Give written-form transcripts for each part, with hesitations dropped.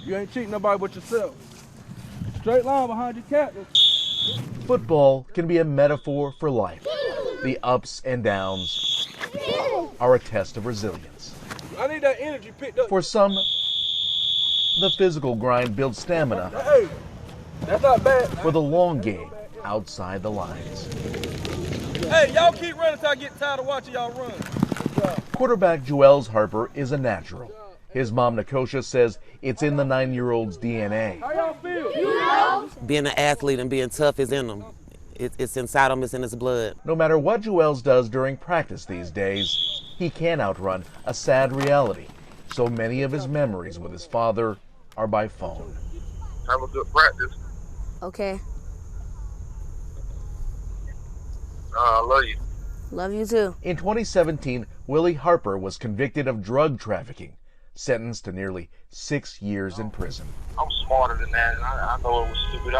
You ain't cheating nobody but yourself. Straight line behind your captain. Football can be a metaphor for life. The ups and downs are a test of resilience. I need that energy picked up. For some, the physical grind builds stamina. Hey, that's not bad. For the long game outside the lines. Hey, y'all keep running until I get tired of watching y'all run. Quarterback JohnLe Harper is a natural. His mom, Nakosha, says it's in the 9-year-old's DNA. How y'all feel? Being an athlete and being tough is in them. It's inside him, it's in his blood. No matter what JohnLe does during practice these days, he can't outrun a sad reality. So many of his memories with his father are by phone. Have a good practice. Okay. I love you. Love you too. In 2017, Willie Harper was convicted of drug trafficking, sentenced to nearly 6 years in prison. I'm smarter than that, and I know it was stupid.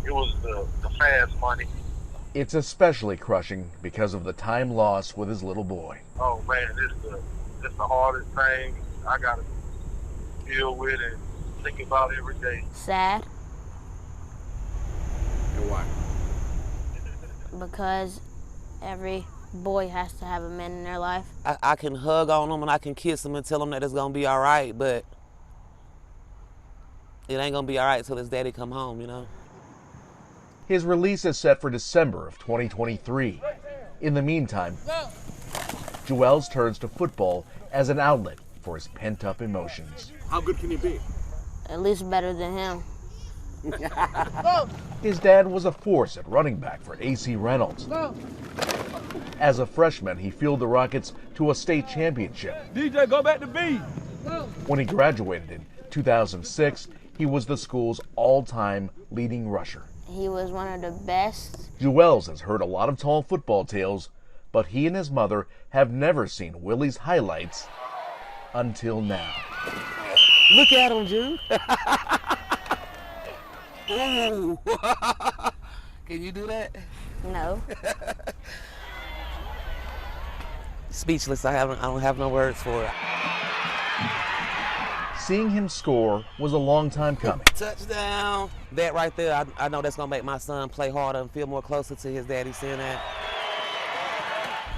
It was the fast money. It's especially crushing because of the time lost with his little boy. Oh man, it's the hardest thing I gotta deal with and think about every day. Sad. And why? Because every boy has to have a man in their life. I can hug on him and I can kiss him and tell him that it's gonna be all right, but it ain't gonna be all right until his daddy come home, you know? His release is set for December of 2023. In the meantime, JohnLe turns to football as an outlet for his pent-up emotions. How good can he be? At least better than him. His dad was a force at running back for AC Reynolds. As a freshman, he fueled the Rockets to a state championship. DJ, go back to B. When he graduated in 2006, he was the school's all-time leading rusher. He was one of the best. JohnLe has heard a lot of tall football tales, but he and his mother have never seen Willie's highlights until now. Look at him, Jude. Ooh. Can you do that? No. Speechless. I don't have no words for it. Seeing him score was a long time coming. Touchdown. That right there, I know that's gonna make my son play harder and feel more closer to his daddy seeing that.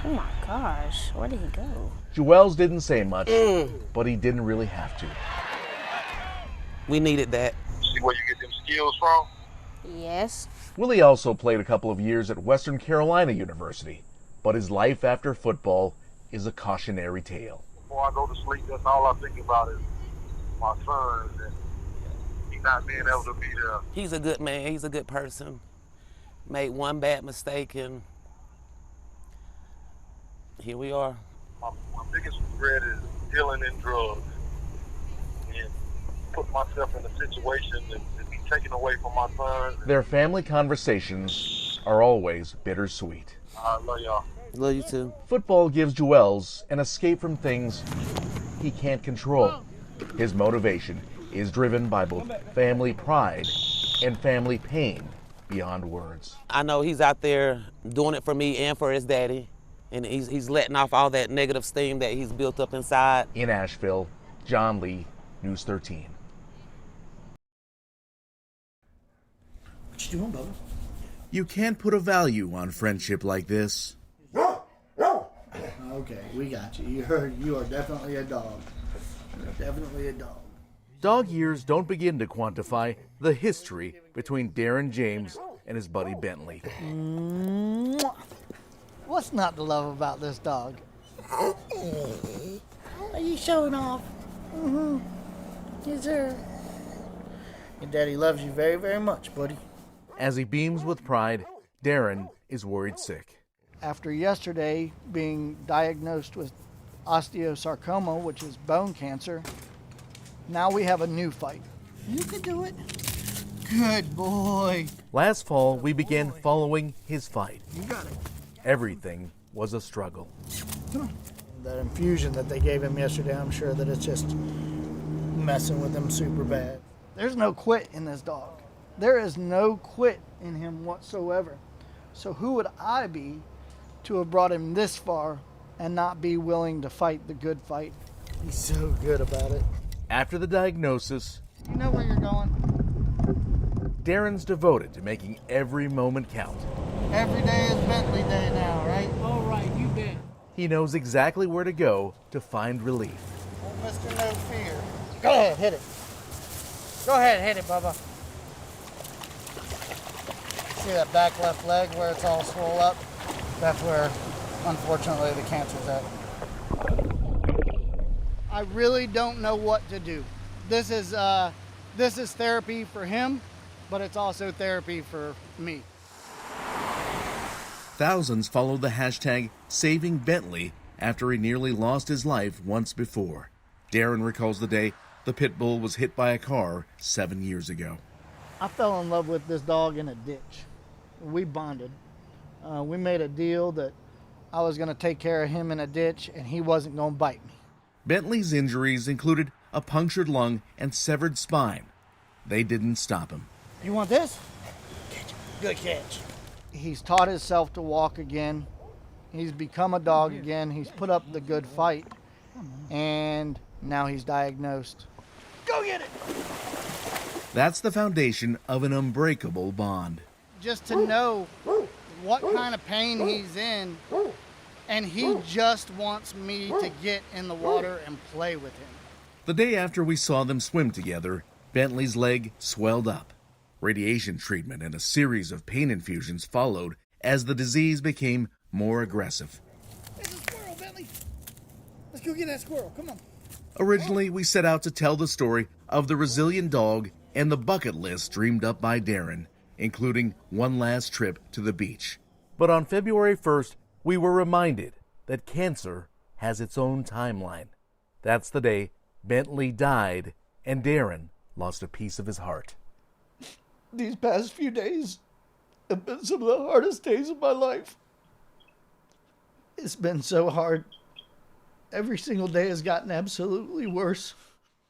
Oh my gosh, where did he go? JohnLe didn't say much, but he didn't really have to. We needed that. See where you get them skills from? Yes. Willie also played a couple of years at Western Carolina University, but his life after football is a cautionary tale. Before I go to sleep, that's all I think about is my son and he not being able to be there. He's a good man. He's a good person. Made one bad mistake and here we are. My biggest regret is dealing in drugs and put myself in a situation that be taken away from my son. Their family conversations are always bittersweet. I love y'all. Love you too. Football gives JohnLe an escape from things he can't control. His motivation is driven by both family pride and family pain beyond words. I know he's out there doing it for me and for his daddy, and he's letting off all that negative steam that he's built up inside. In Asheville, JohnLe, News 13. What you doing, Bubba? You can't put a value on friendship like this. Okay, we got you. You are definitely a dog. You're definitely a dog. Dog years don't begin to quantify the history between Darren James and his buddy Bentley. What's not to love about this dog? Are you showing off? Mm-hmm. Yes, sir. Your daddy loves you very, very much, buddy. As he beams with pride, Darren is worried sick. After yesterday being diagnosed with osteosarcoma, which is bone cancer, now we have a new fight. You can do it. Good boy. Last fall, we began following his fight. You got it. Everything was a struggle. That infusion that they gave him yesterday, I'm sure that it's just messing with him super bad. There's no quit in this dog. There is no quit in him whatsoever. So who would I be to have brought him this far and not be willing to fight the good fight? He's so good about it. After the diagnosis, You know where you're going. Darren's devoted to making every moment count. Every day is Bentley Day now, right? All right, you bet. He knows exactly where to go to find relief. Oh, Mr. No Fear. Go ahead, hit it. Go ahead, hit it, Bubba. See that back left leg where it's all swole up? That's where, unfortunately, the cancer's at. I really don't know what to do. This is therapy for him, but it's also therapy for me. Thousands followed the hashtag Saving Bentley after he nearly lost his life once before. Darren recalls the day the pit bull was hit by a car 7 years ago. I fell in love with this dog in a ditch. We bonded. We made a deal that I was going to take care of him in a ditch and he wasn't going to bite me. Bentley's injuries included a punctured lung and severed spine. They didn't stop him. You want this? Good catch. He's taught himself to walk again. He's become a dog again. He's put up the good fight. And now he's diagnosed. Go get it! That's the foundation of an unbreakable bond. Just to know what kind of pain he's in, and he just wants me to get in the water and play with him. The day after we saw them swim together, Bentley's leg swelled up. Radiation treatment and a series of pain infusions followed as the disease became more aggressive. There's a squirrel, Bentley. Let's go get that squirrel. Come on. Originally, we set out to tell the story of the resilient dog and the bucket list dreamed up by Darren, including one last trip to the beach. But on February 1st, we were reminded that cancer has its own timeline. That's the day Bentley died and Darren lost a piece of his heart. These past few days have been some of the hardest days of my life. It's been so hard. Every single day has gotten absolutely worse.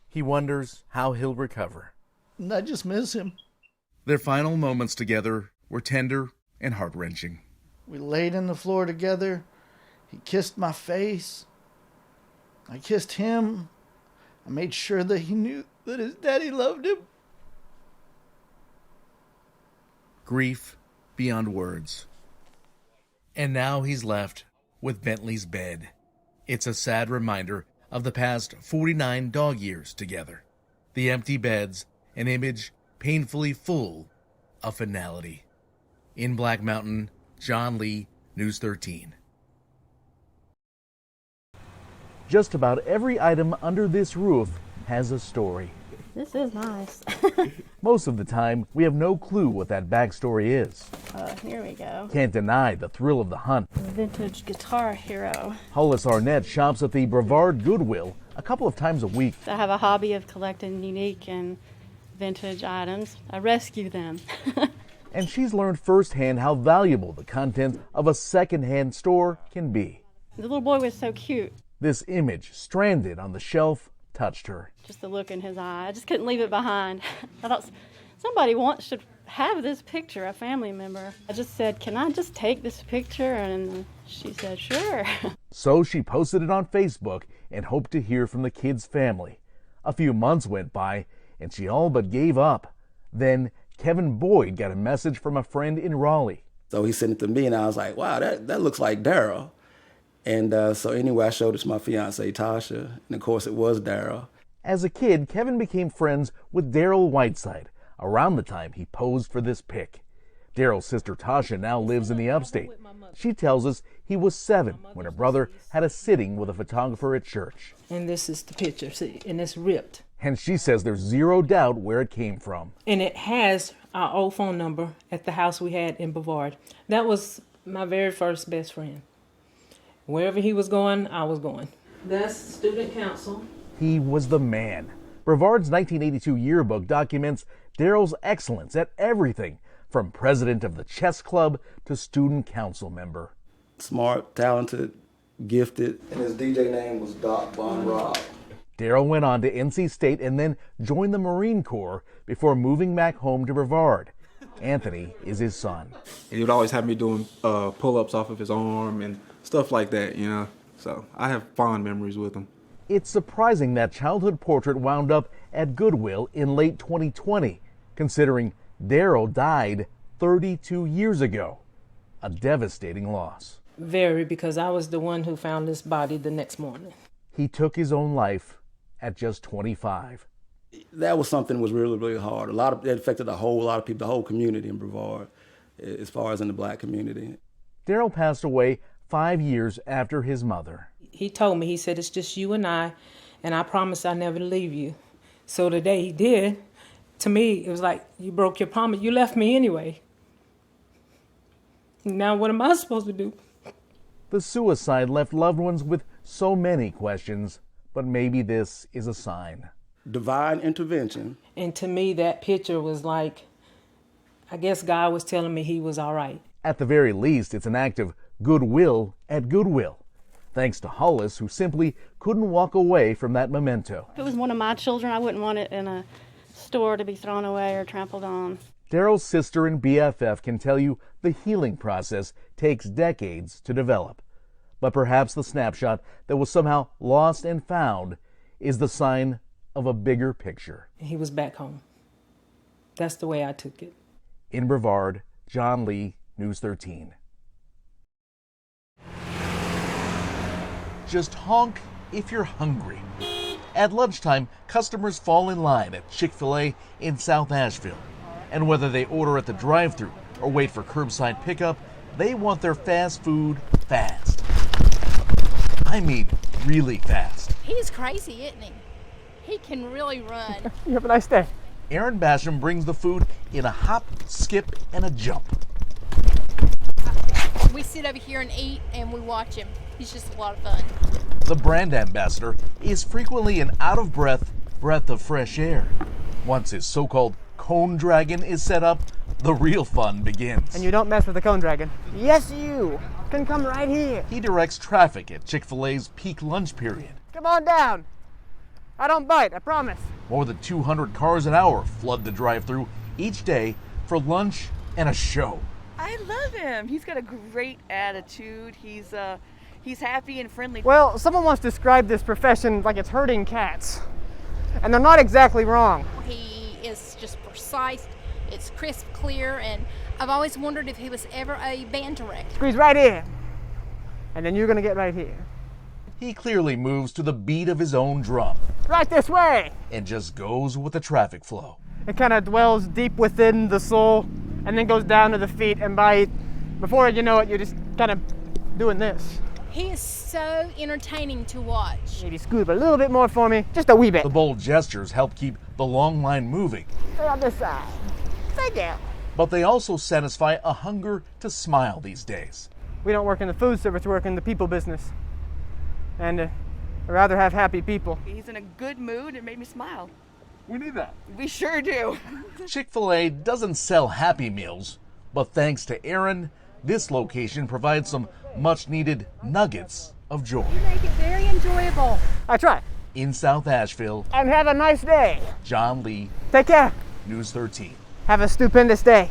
He wonders how he'll recover. And I just miss him. Their final moments together were tender and heart-wrenching. We laid on the floor together. He kissed my face. I kissed him. I made sure that he knew that his daddy loved him. Grief beyond words. And now he's left with Bentley's bed. It's a sad reminder of the past 49 dog years together. The empty beds, an image painfully full of finality. In Black Mountain, JohnLe, News 13. Just about every item under this roof has a story. This is nice. Most of the time, we have no clue what that backstory is. Here we go. Can't deny the thrill of the hunt. Vintage Guitar Hero. Hollis Arnett shops at the Brevard Goodwill a couple of times a week. I have a hobby of collecting unique and vintage items. I rescue them. And she's learned firsthand how valuable the content of a secondhand store can be. The little boy was so cute. This image, stranded on the shelf, touched her. Just the look in his eye. I just couldn't leave it behind. I thought somebody should have this picture, a family member. I just said, can I just take this picture? And she said, sure. So she posted it on Facebook and hoped to hear from the kid's family. A few months went by and she all but gave up. Then Kevin Boyd got a message from a friend in Raleigh. So he sent it to me and I was like, wow, that looks like Daryl. And so anyway, I showed it to my fiance, Tasha, and of course it was Daryl. As a kid, Kevin became friends with Daryl Whiteside around the time he posed for this pic. Daryl's sister Tasha now lives in the upstate. She tells us he was 7 when her brother had a sitting with a photographer at church. And this is the picture, see, and it's ripped. And she says there's zero doubt where it came from. And it has our old phone number at the house we had in Brevard. That was my very first best friend. Wherever he was going, I was going. That's student council. He was the man. Brevard's 1982 yearbook documents Daryl's excellence at everything, from president of the chess club to student council member. Smart, talented, gifted, and his DJ name was Doc Von Rob. Daryl went on to NC State and then joined the Marine Corps before moving back home to Brevard. Anthony is his son. He would always have me doing pull-ups off of his arm and stuff like that, you know. So I have fond memories with him. It's surprising that childhood portrait wound up at Goodwill in late 2020, considering Daryl died 32 years ago. A devastating loss. Very, because I was the one who found this body the next morning. He took his own life at just 25. That was something that was really, really hard. It affected a whole lot of people, the whole community in Brevard, as far as in the black community. Daryl passed away 5 years after his mother. He told me, he said, it's just you and I promise I'll never leave you. So the day he did, to me, it was like, you broke your promise. You left me anyway. Now what am I supposed to do? The suicide left loved ones with so many questions, but maybe this is a sign. Divine intervention. And to me, that picture was like, I guess God was telling me he was all right. At the very least, it's an act of goodwill at Goodwill, thanks to Hollis, who simply couldn't walk away from that memento. If it was one of my children, I wouldn't want it in a store to be thrown away or trampled on. Daryl's sister and BFF can tell you the healing process takes decades to develop. But perhaps the snapshot that was somehow lost and found is the sign of a bigger picture. He was back home. That's the way I took it. In Brevard, JohnLe, News 13. Just honk if you're hungry. At lunchtime, customers fall in line at Chick-fil-A in South Asheville. And whether they order at the drive-thru or wait for curbside pickup, they want their fast food fast. I mean, really fast. He's crazy, isn't he? He can really run. You have a nice day. Aaron Basham brings the food in a hop, skip, and a jump. We sit over here and eat, and we watch him. He's just a lot of fun. The brand ambassador is frequently an out-of-breath breath of fresh air. Once his so-called cone dragon is set up, the real fun begins. And you don't mess with the cone dragon. Yes, you can come right here. He directs traffic at Chick-fil-A's peak lunch period. Come on down. I don't bite, I promise. More than 200 cars an hour flood the drive-thru each day for lunch and a show. I love him. He's got a great attitude. He's happy and friendly. Well, someone once described this profession like it's herding cats. And they're not exactly wrong. He is just precise. It's crisp, clear, and I've always wondered if he was ever a band director. Squeeze right in. And then you're going to get right here. He clearly moves to the beat of his own drum. Right this way. And just goes with the traffic flow. It kind of dwells deep within the soul and then goes down to the feet, and before you know it, you're just kind of doing this. He is so entertaining to watch. Maybe scoot a little bit more for me, just a wee bit. The bold gestures help keep the long line moving. Stay on this side. Thank you. But they also satisfy a hunger to smile these days. We don't work in the food service, we work in the people business. And I'd rather have happy people. He's in a good mood. It made me smile. We need that. We sure do. Chick-fil-A doesn't sell Happy Meals, but thanks to Aaron, this location provides some much-needed nuggets of joy. You make it very enjoyable. I try. In South Asheville. And have a nice day. JohnLe. Take care. News 13. Have a stupendous day.